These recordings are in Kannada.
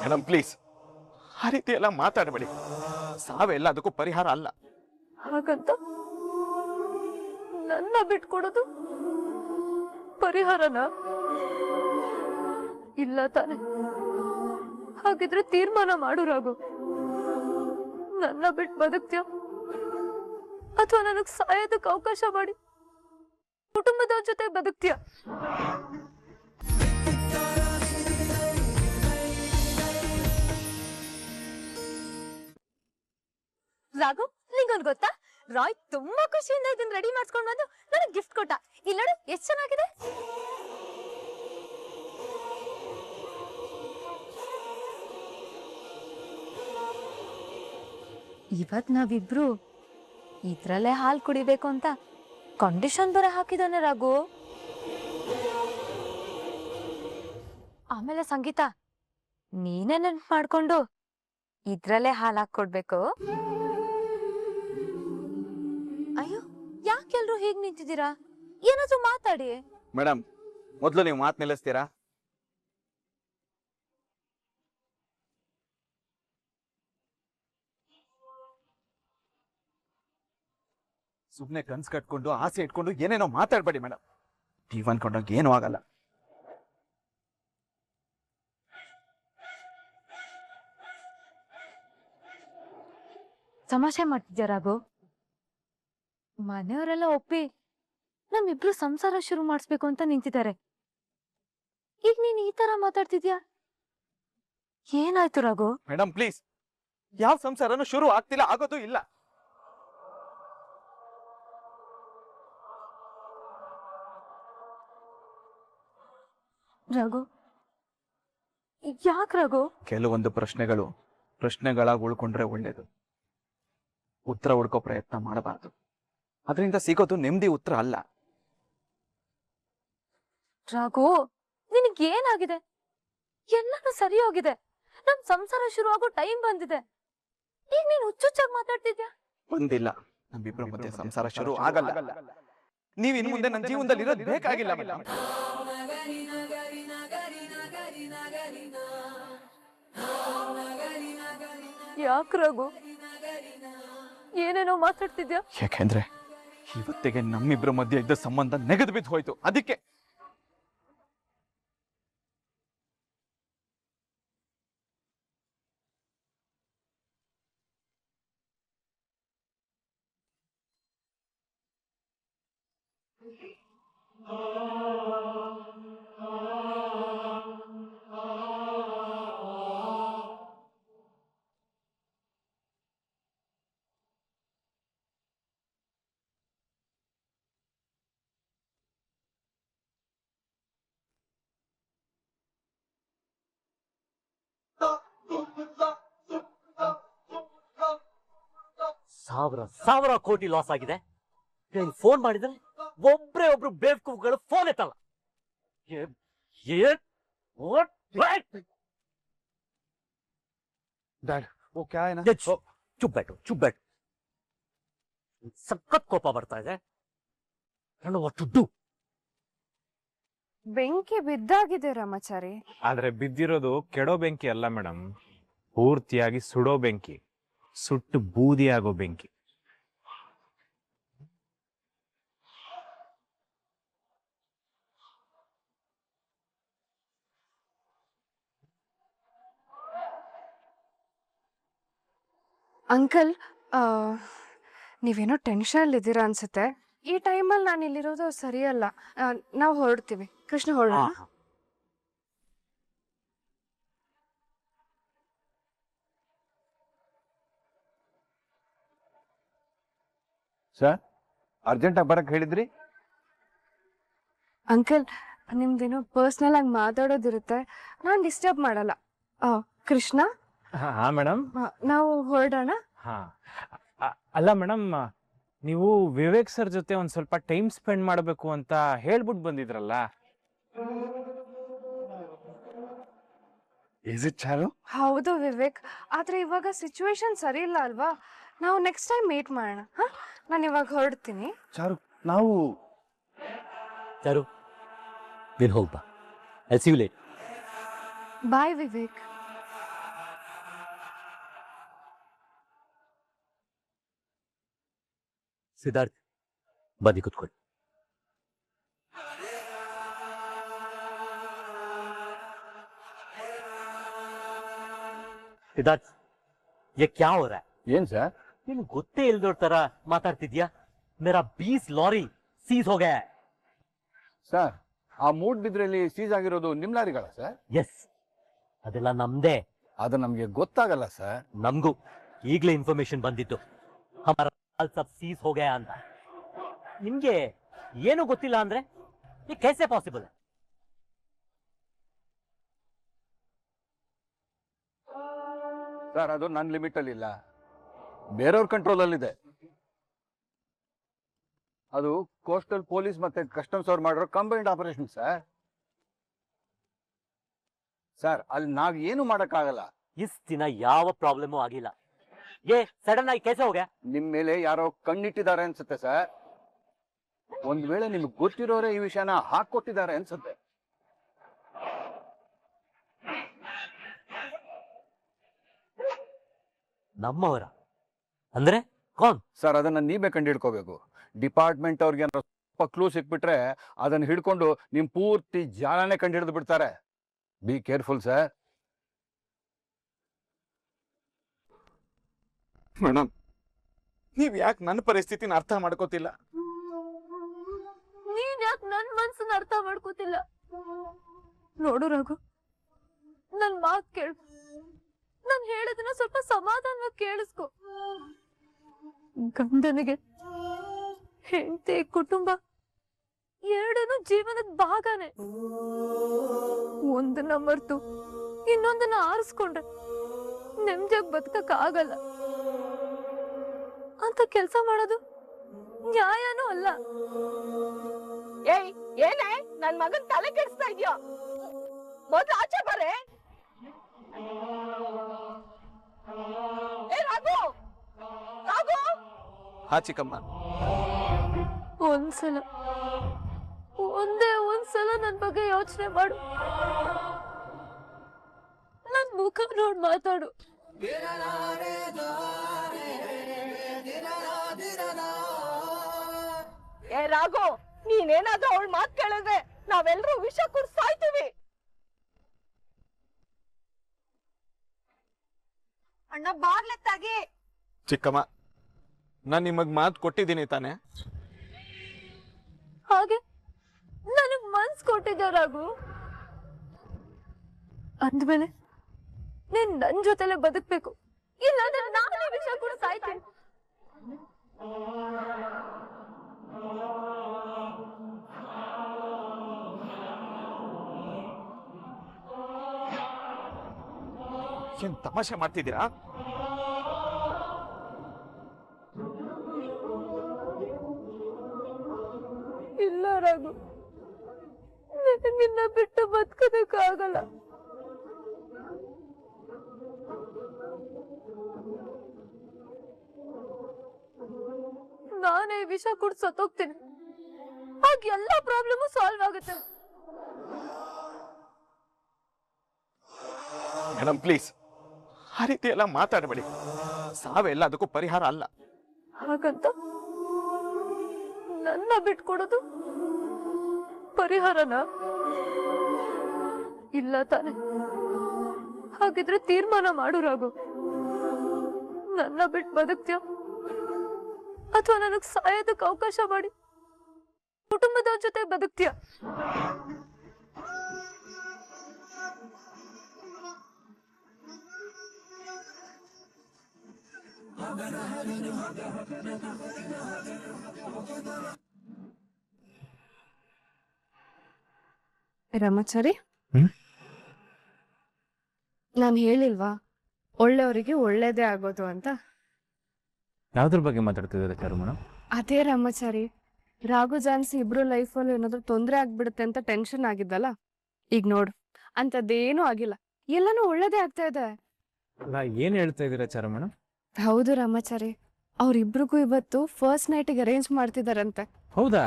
ಮೇಡಮ್ ಪ್ಲೀಸ್, ಆ ರೀತಿ ಎಲ್ಲ ಮಾತಾಡಬೇಡಿ. ಸಾವೆಲ್ಲ ಅದಕ್ಕೂ ಪರಿಹಾರ ಅಲ್ಲ. ಹಾಗಂತ ನನ್ನ ಬಿಟ್ಕೊಡೋದು ಪರಿಹಾರನ? ಇಲ್ಲ ತಾನೆ. ಹಾಗಿದ್ರೆ ತೀರ್ಮಾನ ಮಾಡು ರಾಘು. ನನ್ನ ಬಿಟ್ಟು ಬದುಕ್ತ್ಯಾ ಅಥವಾ ನನಗ್ ಸಾಯೋದಕ್ಕೆ ಅವಕಾಶ ಮಾಡಿ ಕುಟುಂಬದವ್ರ ಜೊತೆ ಬದುಕ್ತ್ಯಾ? ರಾಘು, ನಿಂಗೊಂದು ಗೊತ್ತಾ? ರಾಯ್ ತುಂಬಾ ಖುಷಿಯಿಂದ ಇದನ್ನ ರೆಡಿ ಮಾಡ್ಸ್ಕೊಂಡ್ ಬಂದು ನನಗೆ ಗಿಫ್ಟ್ ಕೊಟ್ಟ. ಇಲ್ಲಿ ನೋಡು ಎಷ್ಟು ಚೆನ್ನಾಗಿದೆ. ಇವತ್ ನಾವಿಬ್ರು ಇದ್ರಲ್ಲೇ ಹಾಲು ಕುಡಿಬೇಕು ಅಂತ ಕಂಡೀಷನ್ ಬೇರೆ ಹಾಕಿದಾನೆ ರಾಘು. ಆಮೇಲೆ ಸಂಗೀತ, ನೀನೇ ನೆನ್ಪು ಮಾಡ್ಕೊಂಡು ಇದ್ರಲ್ಲೇ ಹಾಲು ಹಾಕೊಡ್ಬೇಕು. ಅಯ್ಯೋ, ಯಾಕೆಲ್ರು ಹೀಗ್ ನಿಂತಿದ್ದೀರಾ? ಏನಾದ್ರೂ ಮಾತಾಡಿ. ಮೇಡಮ್, ಮೊದಲು ನೀವು ಮಾತು ನಿಲ್ಲಿಸ್ತೀರಾ? ಸುಮ್ಮನೆ ಕನ್ಸು ಕಟ್ಕೊಂಡು ಆಸೆ ಇಟ್ಕೊಂಡು ಏನೇನೋ ಮಾತಾಡ್ಬೇಡಿ ಮೇಡಮ್. ನೀವ್ ಅನ್ಕೊಂಡಾಗ ಏನೂ ಆಗಲ್ಲ. ತಮಾಷೆ ಮಾಡ್ತಿದ್ಯಾ ರಾಘು? ಮನೆಯವರೆಲ್ಲ ಒಪ್ಪಿ ನಮ್ಮಿಬ್ರು ಸಂಸಾರ ಶುರು ಮಾಡಿಸ್ಬೇಕು ಅಂತ ನಿಂತಿದ್ದಾರೆ. ಈಗ ನೀನ್ ಈ ತರ ಮಾತಾಡ್ತಿದ್ಯಾ? ಏನಾಯ್ತು ರಾಘು? ಮೇಡಮ್ ಪ್ಲೀಸ್, ಯಾವ ಸಂಸಾರನೂ ಶುರು ಆಗ್ತಿಲ್ಲ, ಆಗೋದು ಇಲ್ಲ. ರಾಘು, ಯಾಕೆ ರಾಘು? ಕೆಲವೊಂದು ಪ್ರಶ್ನೆಗಳಾಗಿ ಉಳ್ಕೊಂಡ್ರೆ ಒಳ್ಳೇದು. ಉತ್ತರ ಹುಡ್ಕೋ ಪ್ರಯತ್ನ ಮಾಡಬಾರ್ದು. ಅದರಿಂದ ಸಿಗೋದು ನೆಮ್ಮದಿ ಉತ್ತರ ಅಲ್ಲ. ರಾಘು, ನಿನಗೇನಾಗಿದೆ? ಎಲ್ಲನೂ ಸರಿ ಹೋಗಿದೆ. ನಮ್ ಸಂಸಾರ ಶುರು ಆಗೋ ಟೈಮ್ ಬಂದಿದೆ. ಈಗ ನೀನ್ ಹುಚ್ಚುಚ್ಚಾಗಿ ಮಾತಾಡ್ತಿದ್ಯಾ? ಬಂದಿಲ್ಲ, ನಮ್ಮಿಬ್ರ ಮಧ್ಯೆ ಸಂಸಾರ ಶುರು ಆಗಲ್ಲ. ನೀವ್ ಇನ್ ಮುಂದೆ ನನ್ನ ಜೀವನದಲ್ಲಿ ಇರೋದು ಬೇಕಾಗಿಲ್ಲ ಮೇಡಮ್. ಯಾಕೆ ರಾಘು ಏನೇನೋ ಮಾತಾಡ್ತಿದ್ಯಾ? ಯಾಕೆಂದ್ರೆ ಇವತ್ತಿಗೆ ನಮ್ಮಿಬ್ರ ಮಧ್ಯೆ ಇದ್ದ ಸಂಬಂಧ ನೆಗೆದು ಬಿದ್ದು ಹೋಯ್ತು, ಅದಕ್ಕೆ. ಸಾವಿರ ಕೋಟಿ ಲಾಸ್ ಆಗಿದೆ. ಫೋನ್ ಮಾಡಿದ್ರೆ ಒಬ್ರು ಬೇವ್ಕೂಫ್ಗಳು ಫೋನ್ ಎತ್ತಲ್ಲ. ಚುಬ್ಬೆಟ್ಟು ಸಖತ್ ಕೋಪ ಬರ್ತಾ ಇದೆ. ಬೆಂಕಿ ಬಿದ್ದಾಗಿದೆ ರಾಮಾಚಾರಿ. ಆದ್ರೆ ಬಿದ್ದಿರೋದು ಕೆಡೋ ಬೆಂಕಿ ಅಲ್ಲ ಮೇಡಮ್, ಪೂರ್ತಿಯಾಗಿ ಸುಡೋ ಬೆಂಕಿ, ಸುಟ್ಟು ಬೂದಿ ಆಗೋ ಬೆಂಕಿ. ಅಂಕಲ್, ನೀವೇನೋ ಟೆನ್ಷನ್ ಇದ್ದೀರಾ ಅನ್ಸುತ್ತೆ. ಈ ಟೈಮಲ್ಲಿ ನಾನು ಇಲ್ಲಿರೋದು ಸರಿಯಲ್ಲ. ನಾವು ಹೊರಡ್ತೀವಿ. ಕೃಷ್ಣ, ಹೊರಡೋಣ. ಸರ್, ಅರ್ಜೆಂಟಾಗಿ ಬರಕ್ ಹೇಳಿದ್ರಿ? ಅಂಕಲ್, ನಿಮ್ದೇನೋ ಪರ್ಸ್ನಲ್ ಆಗಿ ಮಾತಾಡೋದಿರುತ್ತೆ, ನಾನು ಡಿಸ್ಟರ್ಬ್ ಮಾಡಲ್ಲ. ಕೃಷ್ಣ, ಹಾ ಮೇಡಮ್, ನಾವು ಹೊರಡೋಣ. ಹಾ ಅಲ್ಲ ಮೇಡಮ್, ನೀವು ವಿವೇಕ್ ಸರ್ ಜೊತೆ ಒಂದ್ ಸ್ವಲ್ಪ ಟೈಮ್ ಸ್ಪೆಂಡ್ ಮಾಡಬೇಕು ಅಂತ ಹೇಳ್ಬಿಟ್ಟು ಬಂದಿದ್ರಲ್ಲ. ಹೌದು ವಿವೇಕ್, ಆದ್ರೆ ಇವಾಗ ಸಿಚುವೇಶನ್ ಸರಿ ಇಲ್ಲ ಅಲ್ವಾ? ನಾವು ನೆಕ್ಸ್ಟ್ ಟೈಮ್ ಮೀಟ್ ಮಾಡೋಣ. ನಾನು ಇವಾಗ ಹೊರಡ್ತೀನಿ. ಚಾರು, ನಾವು ಚಾರು, ನೀನು ಹೋಗ್ಬಾ. I see you late. Bye Vivek. Siddharth ಬನ್ನಿ ಕುತ್ಕೊಳ್ಳಿ. ಸಿದ್ಧಾರ್ಥ್ ये क्या हो रहा है? ಏನ್ ಸರ್? ನಿನ್ ಗೊತ್ತೇ ಇಲ್ದೋರ್ ತರ ಮಾತಾಡ್ತಿದ್ಯಾ? ಮೇರಾ 20 ಲಾರಿ ಸೀಸ್ हो गया है. ಸರ್, ಆ ಮೂಡ್ ಬಿದ್ರಲ್ಲಿ ಸೀಸ್ ಆಗಿರೋದು ನಿಮ್ ಲಾರಿಗಳ ಸರ್? ಎಸ್, ಅದೆಲ್ಲ ನಮ್ದೇ. ಅದು ನಮ್ಗೆ ಗೊತ್ತಾಗಲ್ಲ ಸರ್. ನಮಗೂ ಈಗಲೇ ಇನ್ಫಾರ್ಮೇಶನ್ ಬಂದಿತ್ತು ಹಮಾರ ಮಾಲ್ ಸಬ್ ಸೀಸ್ हो गया ಅಂತ. ನಿಮ್ಗೆ ಏನು ಗೊತ್ತಿಲ್ಲ ಅಂದ್ರೆ ये कैसे पॉसिबल है? ಸರ್, ಅದು ನನ್ನ ಲಿಮಿಟ್ ಅಲ್ಲಿ ಇಲ್ಲ, ಬೇರೆಯವ್ರ ಕಂಟ್ರೋಲ್ ಅಲ್ಲಿ ಇದೆ. ಅದು ಕೋಸ್ಟಲ್ ಪೊಲೀಸ್ ಮತ್ತೆ ಕಸ್ಟಮ್ಸ್ ಅವ್ರು ಮಾಡಿರೋ ಕಂಬೈನ್ಡ್ ಆಪರೇಷನ್ ಸರ್. ಸರ್, ಅಲ್ಲಿ ನಾವ್ ಏನು ಮಾಡಕ್ಕಾಗಲ್ಲ. ಇಸ್ ದಿನ ಯಾವ ಪ್ರಾಬ್ಲಮ್ ಆಗಿಲ್ಲ. ये ಸಡನ್ ಆಗಿ कैसे हो गया? ನಿಮ್ ಮೇಲೆ ಯಾರೋ ಕಣ್ಣಿಟ್ಟಿದ್ದಾರೆ ಅನ್ಸುತ್ತೆ ಸರ್. ಒಂದ್ ವೇಳೆ ನಿಮ್ಗೆ ಗೊತ್ತಿರೋರೇ ಈ ವಿಷಯನ ಹಾಕೊಟ್ಟಿದ್ದಾರೆ ಅನ್ಸುತ್ತೆ. ನಮ್ಮವರ ಅಂದ್ರೆ ಕಾನ್? ಸರ್, ಅದನ್ನ ನೀವೇ ಕಂಡಿಡ್ಕೋಬೇಕು. ಡಿಪಾರ್ಟ್ಮೆಂಟ್ ಅವ್ರಿಗೆ ಏನಾದ್ರು ಸ್ವಲ್ಪ ಕ್ಲೂ ಸಿಕ್ಬಿಟ್ರೆ ಅದನ್ನ ಹಿಡ್ಕೊಂಡು ನಿಮ್ ಪೂರ್ತಿ ಜಾಲನೆ ಕಂಡಿಡಿದು ಬಿಡ್ತಾರೆ. Be careful sir. ಮೇಡಮ್, ನೀವ್ ಯಾಕೆ ನನ್ನ ಪರಿಸ್ಥಿತಿನ ಅರ್ಥ ಮಾಡ್ಕೋತಿಲ್ಲ? ನೀನ್ ಯಾಕೆ ನನ್ ಮನ್ಸನ್ನ ಅರ್ಥ ಮಾಡ್ಕೋತಿಲ್ಲ? ನೋಡು ರಘು, ನನ್ ಮಾತ್ ಕೇಳು. ನಾನ್ ಹೇಳೋದನ್ನ ಸ್ವಲ್ಪ ಸಮಾಧಾನವಾಗಿ ಕೇಳಿಸ್ಕೊ. ಗಂಡನಿಗೆ ಹೆಂಡತಿ, ಕುಟುಂಬ ಎರಡೂ ಜೀವನದ ಭಾಗನೇ. ಒಂದನ್ನ ಮರ್ತು ಇನ್ನೊಂದನ್ನ ಆರಿಸ್ಕೊಂಡ್ರೆ ನೆಮ್ಮದಿಯಾಗಿ ಬದುಕಕ್ ಆಗಲ್ಲ. ಅಂತ ಕೆಲ್ಸ ಮಾಡೋದು ನ್ಯಾಯನೂ ಅಲ್ಲ. ಏಯ್, ಏನೇ ನನ್ ಮಗನ್ ತಲೆ ಕೆಡಿಸ್ತಾ ಇದ್ಯೋ? ಮೊದ್ಲು ಆಚೆ ಬರೇ. ಏ ರಾಘು, ರಾಘು, ಹಾ ಚಿಕ್ಕಮ್ಮ. ಒಂದ್ಸಲ, ಒಂದೇ ಒಂದ್ಸಲ ನನ್ ಬಗ್ಗೆ ಯೋಚನೆ ಮಾಡು. ನನ್ ಮುಖ ನೋಡ್ ಮಾತಾಡು. ಏ ರಾಘು, ನೀನೇನಾದ್ರೂ ಅವಳ ಮಾತ್ ಕೇಳಿದ್ರೆ ನಾವೆಲ್ಲರೂ ವಿಷ ಕುಡ್ದು ಸಾಯ್ತೀವಿ. ಅಣ್ಣ ಬಾಗ್ಲೆತ್ತಾಗಿ. ಚಿಕ್ಕಮ್ಮ, ನಾನ್ ನಿಮಗ್ ಮಾತು ಕೊಟ್ಟಿದ್ದೀನಿ ತಾನೆ? ಹಾಗೆ ನನಗ್ ಮನ್ಸ್ ಕೊಟ್ಟಿದ್ದೆ ರಘು. ಅಂದ್ಮೇಲೆ ನೀನ್ ನನ್ ಜೊತೆಲೆ ಬದುಕ್ಬೇಕು, ಇಲ್ಲಾಂದ್ರೆ ನಾನೇ ವಿಷ ಕೂಡ ಸಾಯ್ತೀನಿ. ಏನ್ ತಮಾಷೆ ಮಾಡ್ತಿದ್ದೀರಾ? ಇಲ್ಲ ರಘು, ನಿನ್ನ ಬಿಟ್ಟು ಬದುಕೋದಕ್ಕಾಗಲ್ಲ. ನಾನೇ ವಿಷ ಕುಡ್ದು ಸತ್ತೋಗ್ತೀನಿ. ಆಗ ಎಲ್ಲಾ ಪ್ರಾಬ್ಲಮ್ ಸಾಲ್ವ್ ಆಗುತ್ತೆ. ಮೇಡಮ್ ಪ್ಲೀಸ್, ಆ ರೀತಿ ಎಲ್ಲ ಮಾತಾಡಬೇಡಿ. ಸಾವೆಲ್ಲ ಅದಕ್ಕೂ ಪರಿಹಾರ ಅಲ್ಲ. ಹಾಗಂತ ನನ್ನ ಬಿಟ್ಕೊಡೋದು ಪರಿಹಾರನ? ಇಲ್ಲ ತಾನೆ. ಹಾಗಿದ್ರೆ ತೀರ್ಮಾನ ಮಾಡು ರಘು. ನನ್ನ ಬಿಟ್ಟು ಬದುಕ್ತೀಯ ಅಥವಾ ನನಗ್ ಸಾಯೋದಕ್ಕೆ ಅವಕಾಶ ಮಾಡಿ ಕುಟುಂಬದವ್ರ ಜೊತೆ ಬದುಕ್ತೀಯ? ರಾಮಾಚಾರಿ, ನಾನು ಹೇಳಿಲ್ವಾ ಒಳ್ಳೆಯವರಿಗೆ ಒಳ್ಳೇದೇ ಆಗೋದು ಅಂತ? ಯಾವ್ದ್ರ ಬಗ್ಗೆ ಮಾತಾಡ್ತಿದ್ದಾರೆ ಚಾರು ಮೇಡಮ್? ಅದೇ ರಾಮಾಚಾರಿ, ರಾಘು ಜಾನ್ಸಿ ಇಬ್ರು ಲೈಫಲ್ಲಿ ಏನಾದ್ರು ತೊಂದರೆ ಆಗ್ಬಿಡುತ್ತೆ ಅಂತ ಟೆನ್ಷನ್ ಆಗಿದ್ದಲ್ಲ, ಈಗ ನೋಡು ಅಂತದ್ದೇನೂ ಆಗಿಲ್ಲ, ಎಲ್ಲಾನು ಒಳ್ಳೇದೇ ಆಗ್ತಾ ಇದೆ. ಅಲ್ಲ, ಏನ್ ಹೇಳ್ತಾ ಇದ್ದೀರಾ ಚಾರು ಮೇಡಮ್? ಹೌದು ರಾಮಾಚಾರಿ, ಅವ್ರಿಬ್ರಿಗೂ ಇವತ್ತು ಫಸ್ಟ್ ನೈಟಿಗೆ ಅರೇಂಜ್ ಮಾಡ್ತಿದಾರಂತೆ. ಹೌದಾ?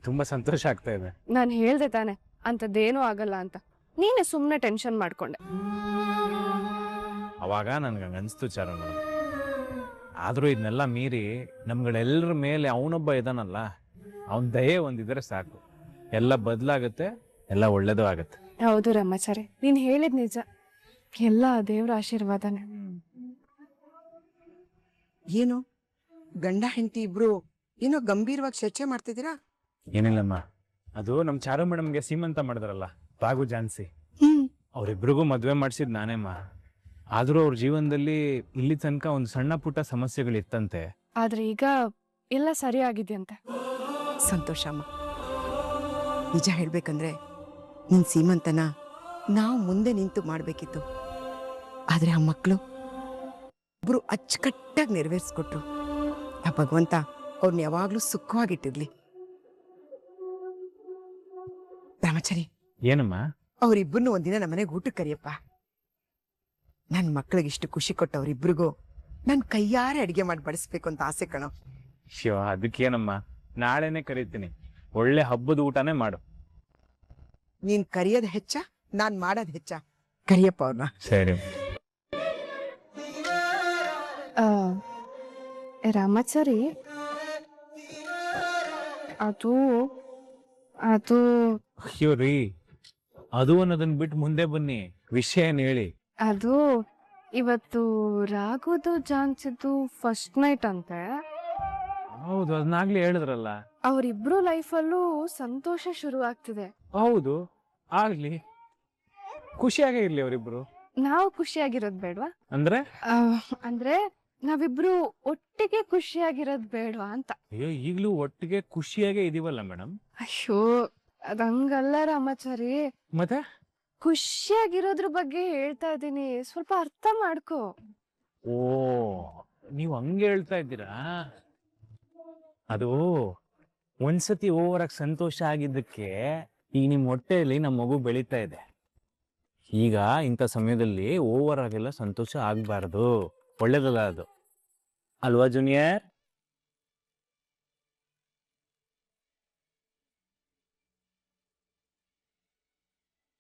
ತುಂಬಾ ಸಂತೋಷ ಆಗ್ತಾ ಇದೆ. ನಾನು ಹೇಳ್ದೆ ತಾನೆ ಅಂತದ್ದೇನೂ ಆಗಲ್ಲ ಅಂತ, ನೀನೆ ಸುಮ್ಮನೆ ಟೆನ್ಷನ್ ಮಾಡ್ಕೊಂಡೆ. ಅವಾಗ ನನ್ಗೆ ಅನ್ಸ್ತು ಚಾರು ಮೇಡಮ್, ಆದ್ರೂ ಇದನ್ನೆಲ್ಲ ಮೀರಿ ನಮ್ಗಳೆಲ್ಲರ ಮೇಲೆ ಅವನೊಬ್ಬ ಇದಾನಲ್ಲ, ಅವನ ದಯೆ ಒಂದಿದ್ರೆ ಸಾಕು, ಎಲ್ಲ ಬದಲಾಗುತ್ತೆ, ಎಲ್ಲ ಒಳ್ಳೇದು ಆಗತ್ತೆ. ಹೌದು ರಾಮಾಚಾರಿ, ನೀನ್ ಹೇಳಿದ್ ನಿಜ. ಎಲ್ಲ ದೇವ್ರ ಆಶೀರ್ವಾದನೆ. ಏನು ಗಂಡ ಹೆಂಡತಿ ಇಬ್ರು ಏನೋ ಗಂಭೀರವಾಗಿ ಚರ್ಚೆ ಮಾಡ್ತಿದ್ದೀರಾ? ಏನಿಲ್ಲಮ್ಮ, ಅದು ನಮ್ ಚಾರು ಮೇಡಮ್ಗೆ ಸೀಮಂತ ಮಾಡಿದ್ರಲ್ಲ ರಾಘು ಜಾನ್ಸಿ, ಹ್ಮ್. ಅವ್ರಿಬ್ರಿಗೂ ಮದ್ವೆ ಮಾಡ್ಸಿದ್ ನಾನೇಮ್ಮ. ಆದ್ರೂ ಅವ್ರ ಜೀವನದಲ್ಲಿ ಇಲ್ಲಿ ತನಕ ಒಂದು ಸಣ್ಣ ಪುಟ್ಟ ಸಮಸ್ಯೆಗಳಿತ್ತಂತೆ. ಆದ್ರೆ ಈಗ ಎಲ್ಲ ಸರಿ ಆಗಿದೆಯಂತೆ. ಸಂತೋಷಮ್ಮ. ನಿಜ ಹೇಳ್ಬೇಕಂದ್ರೆ ನಿನ್ ಸೀಮಂತನ ನಾವು ಮುಂದೆ ನಿಂತು ಮಾಡ್ಬೇಕಿತ್ತು. ಆದ್ರೆ ಆ ಮಕ್ಕಳು ಒಬ್ರು ಅಚ್ಚುಕಟ್ಟಾಗಿ ನೆರವೇರಿಸ್ಕೊಟ್ರು. ಆ ಭಗವಂತ ಅವ್ರನ್ನ ಯಾವಾಗ್ಲೂ ಸುಖವಾಗಿಟ್ಟಿರ್ಲಿ. ರಾಮಾಚಾರಿ, ಏನಮ್ಮ? ಅವ್ರಿಬ್ಬರನ್ನು ಒಂದಿನ ನಮ್ಮನೆಗೆ ಊಟಕ್ಕೆ ಕರಿಯಪ್ಪ. ನನ್ನ ಮಕ್ಕಳಿಗೆ ಇಷ್ಟು ಖುಷಿ ಕೊಟ್ಟವ್ರಿಬ್ರಿಗೂ ನನ್ ಕೈಯಾರೆ ಅಡಿಗೆ ಮಾಡಿ ಬಡಿಸ್ಬೇಕು ಅಂತ ಆಸೆ ಕಣೋ. ಶಿವ, ಅದಕ್ಕೇನಮ್ಮ, ನಾಳೆನೆ ಕರಿತೀನಿ. ಒಳ್ಳೆ ಹಬ್ಬದ ಊಟನೇ ಮಾಡು. ನೀನ್ ಕರಿಯೋದ್ ಹೆಚ್ಚ, ನಾನ್ ಮಾಡೋದ್ ಹೆಚ್ಚ. ಕರಿಯಪ್ಪ ಅವ್ರನ್ನ. ಸರಿ. ರಾಮಾಚಾರಿ, ಅದು ಅದು ಅಯ್ಯೋ ರೀ, ಅದು ಅನ್ನೋದನ್ನ ಬಿಟ್ಟು ಮುಂದೆ ಬನ್ನಿ, ವಿಷಯ ಏನ್ ಹೇಳಿ. ಅದು ಇವತ್ತು ರಾಘುದು ಜಾನ್ಸಿದ್ದು ಫಸ್ಟ್ ನೈಟ್ ಅಂತೆ. ಹೌದು, ಅದನ್ನಾಗ್ಲೇ ಹೇಳಿದ್ರಲ್ಲ. ಅವರಿಬ್ರು ಲೈಫಲ್ಲೂ ಸಂತೋಷ ಶುರು ಆಗ್ತಿದೆ. ಹೌದು, ಆಗ್ಲಿ, ಖುಷಿಯಾಗೇ ಇರ್ಲಿ ಅವರಿಬ್ರು. ನಾವು ಖುಷಿಯಾಗಿರೋದ್ ಬೇಡ್ವಾ? ಅಂದ್ರೆ ಅಂದ್ರೆ ನಾವಿಬ್ರು ಒಟ್ಟಿಗೆ ಖುಷಿಯಾಗಿರೋದ್ ಬೇಡ್ವಾ ಅಂತ. ಅಯ್ಯೋ, ಈಗ್ಲೂ ಒಟ್ಟಿಗೆ ಖುಷಿಯಾಗೇ ಇದೀವಲ್ಲ ಮೇಡಮ್. ಅಯ್ಯೋ, ಅದಂಗಲ್ಲ ರಾಮಾಚಾರಿ, ಮತ್ತೆ ಖುಷಿಯಾಗಿರೋದ್ರ ಬಗ್ಗೆ ಹೇಳ್ತಾ ಇದ್ದೀನಿ, ಸ್ವಲ್ಪ ಅರ್ಥ ಮಾಡ್ಕೋ. ಓ, ನೀವು ಹಂಗೆ ಹೇಳ್ತಾ ಇದ್ದೀರಾ? ಅದು ಒಂದ್ಸತಿ ಓವರ್ ಆಗಿ ಸಂತೋಷ ಆಗಿದ್ದಕ್ಕೆ ಈಗ ನಿಮ್ ಹೊಟ್ಟೆಯಲ್ಲಿ ನಮ್ಮ ಮಗು ಬೆಳೀತಾ ಇದೆ. ಈಗ ಇಂಥ ಸಮಯದಲ್ಲಿ ಓವರ್ ಆಗೆಲ್ಲ ಸಂತೋಷ ಆಗ್ಬಾರ್ದು, ಒಳ್ಳೇದಲ್ಲ ಅದು, ಅಲ್ವಾ ಜೂನಿಯರ್?